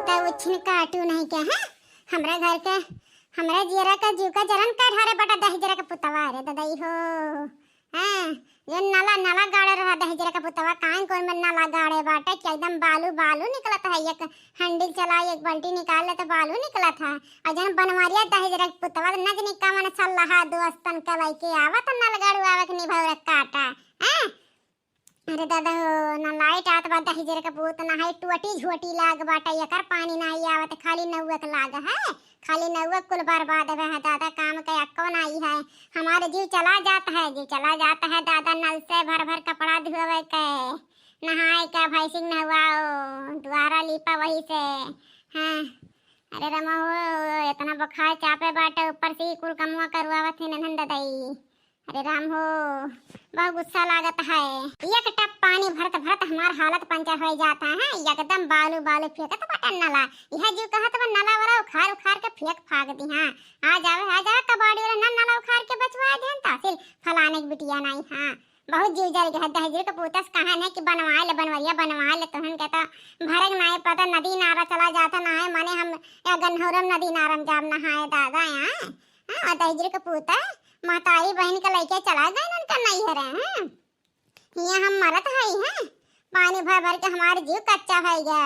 पुता उछन काटू नहीं क्या है हमरा घर के हमरा जीरा का जीव का जलन का ढारे बटा दही जरा का पुतवा रे ददाई हो हैं जो नाला नाला गाड़े रहा दही जरा का पुतवा कान कोन में नाला गाड़े बाटे कि एकदम बालू बालू निकला था। एक हंडिल चला एक बाल्टी निकाल ले तो बालू निकला था। और जन बनवारिया दही जरा का पुतवा नजनी का मन सल्लाह दोस्तन का लइके आवत नल गाड़ू आवक निभाव काटा हैं। अरे दादा हो ना लाइट आत बा दही जरा का पुत ना है टूटी झोटी लाग बाटे एकर पानी नहीं आवत खाली नौवक लाग है खाली नौवक कुल बर्बाद है दादा काम का कौन आई है। हमारे जीव चला जाता है दादा नल से भर भर कपड़ा धोवे के नहाए का भाई सिंह नहवाओ द्वारा लीपा वही से हाँ। अरे रमा हो इतना बुखार चापे बाटे ऊपर से कुल कमुआ करवावत है नंद दाई। अरे राम हो बहुत गुस्सा लागत है। एक टप पानी भरत भरत हमार हालत पंचर हो जाता है एकदम बालू बालू फेंकत बटन नला यह जो कहत बा नला वाला उखाड़ उखाड़ के फेंक फाक दी। हां आ जावे कबाड़ी वाला नला उखाड़ के बचवा देन तहसील फलाने की बिटिया नहीं। हां बहुत जीव जल गया दहजर का पूतस कहां है कि बनवा ले बनवरिया बनवा ले तोहन कहता भरग नाय पता नदी नारा चला जाता ना है माने हम या गन्हौरम नदी नारम जाब नहाए दादा यहां। हां दहजर का पूता माताई बहन का लेके चला गए उनका नहीं है रहे यहाँ हम मरत है हैं पानी भर भर के हमारे जीव कच्चा हो गया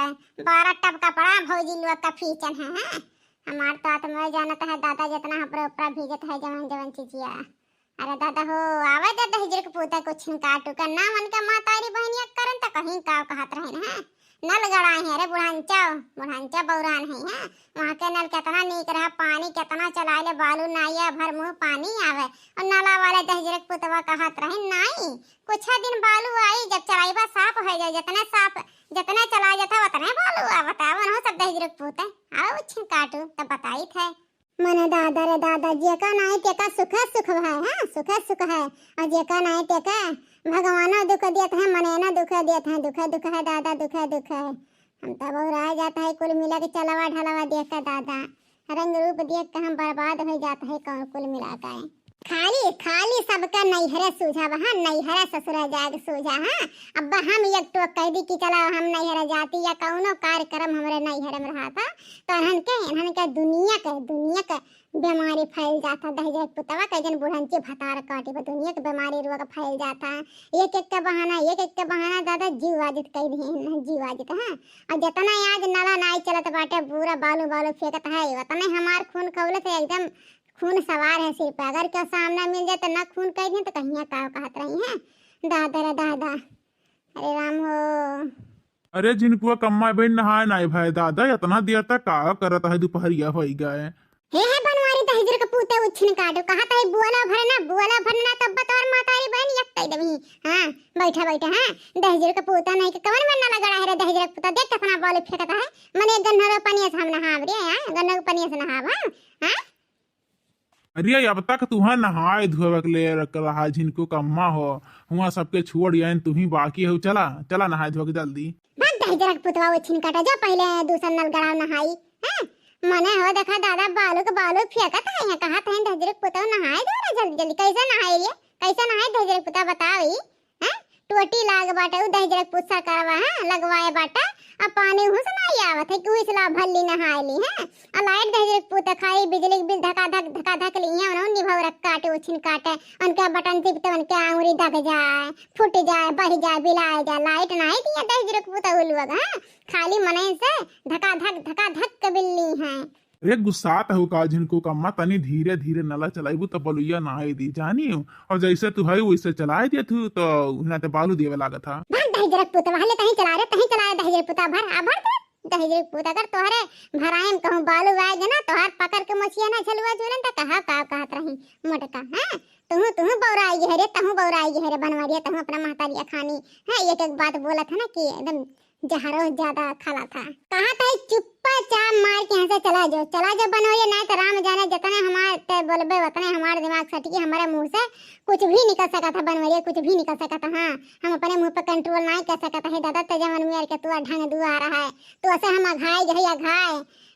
12 टब का पड़ा भौजी लोग का फीचन है हैं। हमार तो आत्मा जानत है दादा जितना ऊपर ऊपर भीजत है जवन जवन चीजिया। अरे दादा हो आवे दादा हिजर के पूता कुछ काटू का ना मन का मातारी बहनिया करन त कहीं का कहत रहे हैं नल गड़ाए हैं। अरे बुढ़ांचा बौरान है हैं वहाँ के नल कितना नीक रहा पानी कितना चलाए ले बालू नाइया भर मुँह पानी आवे और नला वाले दहजरक पुतवा कहत रहे नहीं कुछ दिन बालू आई जब चलाईबा साफ हो जाए जितना चला जाता उतने बालू आवता वो सब दहजरक पुता आओ उछन काटू तब बताई थे मने दादा रे दादा जेका नहीं तेका सुख है हां सुख है और जेका नहीं तेका भगवान दुख देत है मने ना दुख देत है दुख है दादा दुख है। हम तो बहुरा जाता है कुल मिला के चलावा ढलावा देख का दादा रंग रूप देख के हम बर्बाद हो जाता है कौन कुल मिला का खाली सबका नैहरा सूझा वहाँ नैहरा ससुरा जाग सूझा। हाँ अब्बा हम एक तो कह दी कि चला हम नैहरा जाती या कौनो कार्यक्रम हमारे नैहरा में रहा था तो इन्हन के दुनिया का बीमारी फैल जाता दहजर पुतवा कैजन बुढ़ंची भतार काटी पर दुनिया के बीमारी रोग फैल जाता एक का बहाना दादा जीवाजित कह दी जीवाजित। हाँ और जितना आज नाला नाई चलत बाटे पूरा बालू फेंकत है उतना हमार खून खौलत है एकदम खून सवार है सिर पे अगर क्या सामना मिल जाए तो ना खून कह दें तो कहीं का कहत रही हैं दादा रे दादा। अरे राम हो अरे जिनको कम्मा बहन नहाए नाई भाई दादा इतना देर तक का करत है दोपहरिया हो गए हे बनवारी दहजर का पूते उछन काटो कहा था बुआला भरना तब बतौर मातारी बहन एक कह देवी। हां बैठा हां दहजर का पूता नहीं के कवन बनना लगा है दहजर का पूता देख कितना बालू फेंकता है मने गन्नरो पनिया से हम नहाव रे हां गन्नरो पनिया से नहाव। हां अरे अब तक तुहा नहाए धोवक ले रहा जिनको कम्मा हो हुआ सबके छोड़ यान तुम्ही बाकी हो चला नहाए धोवक जल्दी भाग दहजर का पूतवा उछन काटा जा पहले दूसरा नल गड़ाव नहाई। हां मने हो देखा दादा बालू फेंकत है यहाँ कहा था दहजर का पूतवा नहाए दो जल्दी कैसे नहाए दहजर का पूतवा बताओ। हां टोटी लाग बाटा दहजर का पूछा करवा हां लगवाए बाटा अब पानी हुस नहीं आवत है कि इसला भल्ली नहाए ली है और लाइट दहजर पूता खाई बिजली के बिल धका धक ली है उन्होंने निभाव रख काटे उछन काटे उनका बटन टिपते उनके आंगुरी दब जाए फूट जाए बह जाए बिलाए जाए लाइट नहीं दिया दहजर पूता उलवग। हां खाली मने से धका धक के बिल्ली है। अरे गुस्सात है का जिनको कम्मा तनी धीरे धीरे नला चलाइबू तो बलुइया नहाए दी जानी और जैसे तू है वैसे चलाए दिया तू तो ना तो बालू देवे लागत था दहजर पुता वाले तही चला दहजर पुता भर दहजर पुता कर तोहरे भराएम कहूं बालू आए जना तोहार पकड़ के मछिया ना झलुआ झूलन त कहा का कहत रही मोटका। हां तू बौराई है रे बनवारिया तू अपना महतारिया खानी है एक बात बोला था ना कि एकदम जहरो ज्यादा खाला था कहा था चुप्पा चाप मार के यहाँ से चला जाओ बनवारिया नहीं तो राम जाने जितने हमारे बोलबे उतने हमारे दिमाग सटकी हमारे मुंह से कुछ भी निकल सका था बनवारिया कुछ भी निकल सका था। हाँ हम अपने मुंह पे कंट्रोल नहीं कर सका था दादा तेजमन में के तू ढंग दुआ रहा है तो ऐसे हम घाय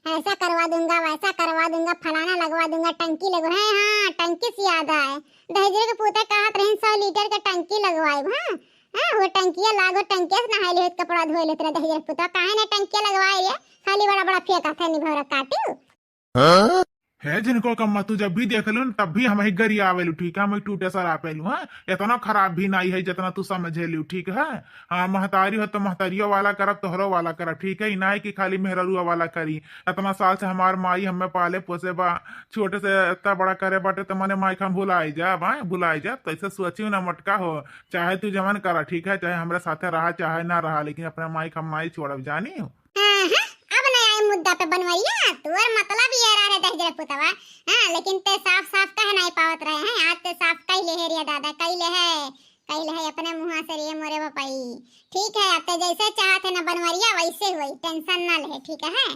ऐसा करवा दूंगा वैसा करवा दूंगा फलाना लगवा दूंगा टंकी लगवा है। हाँ टंकी से याद आए दहजर के पूते कहा 100 लीटर का टंकी लगवाए। हाँ हाँ वो टंकिया लागो, टंकिया से नहाई ले कपड़ा धोए ले तेरा दही जरा पुतवा, काहे ना टंकिया लगवाए रे, खाली बड़ा बड़ा फेंका था निभर काटू। है जिनको कम्मा तू जब भी देख लू तब भी हम ही गरी आवेलू, ठीक है, हम टूटे सर आपेलू। हाँ इतना खराब भी नहीं है जितना तू समझे लू, ठीक है। हाँ महतारी हो तो महतारियों वाला करब, तोहरो वाला करब, ठीक है, ना कि खाली मेहरुआ वाला करी। इतना साल से हमार माई हमें पाले पोसे बा, छोटे से इतना बड़ा करे बाटे तो मने माई हम भुलाई जा भाई, भुलाई जा। तो ऐसे सोची ना मटका हो, चाहे तू जमन करा, ठीक है, चाहे हमारे साथे रहा चाहे ना रहा, लेकिन अपने माई हम माई छोड़ब, जानी हो। अब नहीं आई मुद्दा पे बनवैया, तू और मतलब ये रहा दही जरा पुतवा। हाँ लेकिन ते साफ साफ कह नहीं पावत रहे हैं, आज ते साफ कह ले है रे दादा, कह ले है अपने मुंह से रे मोरे बपाई। ठीक है अब ते जैसे चाहते ना बनवरिया वैसे हुई, टेंशन ना ले, ठीक है।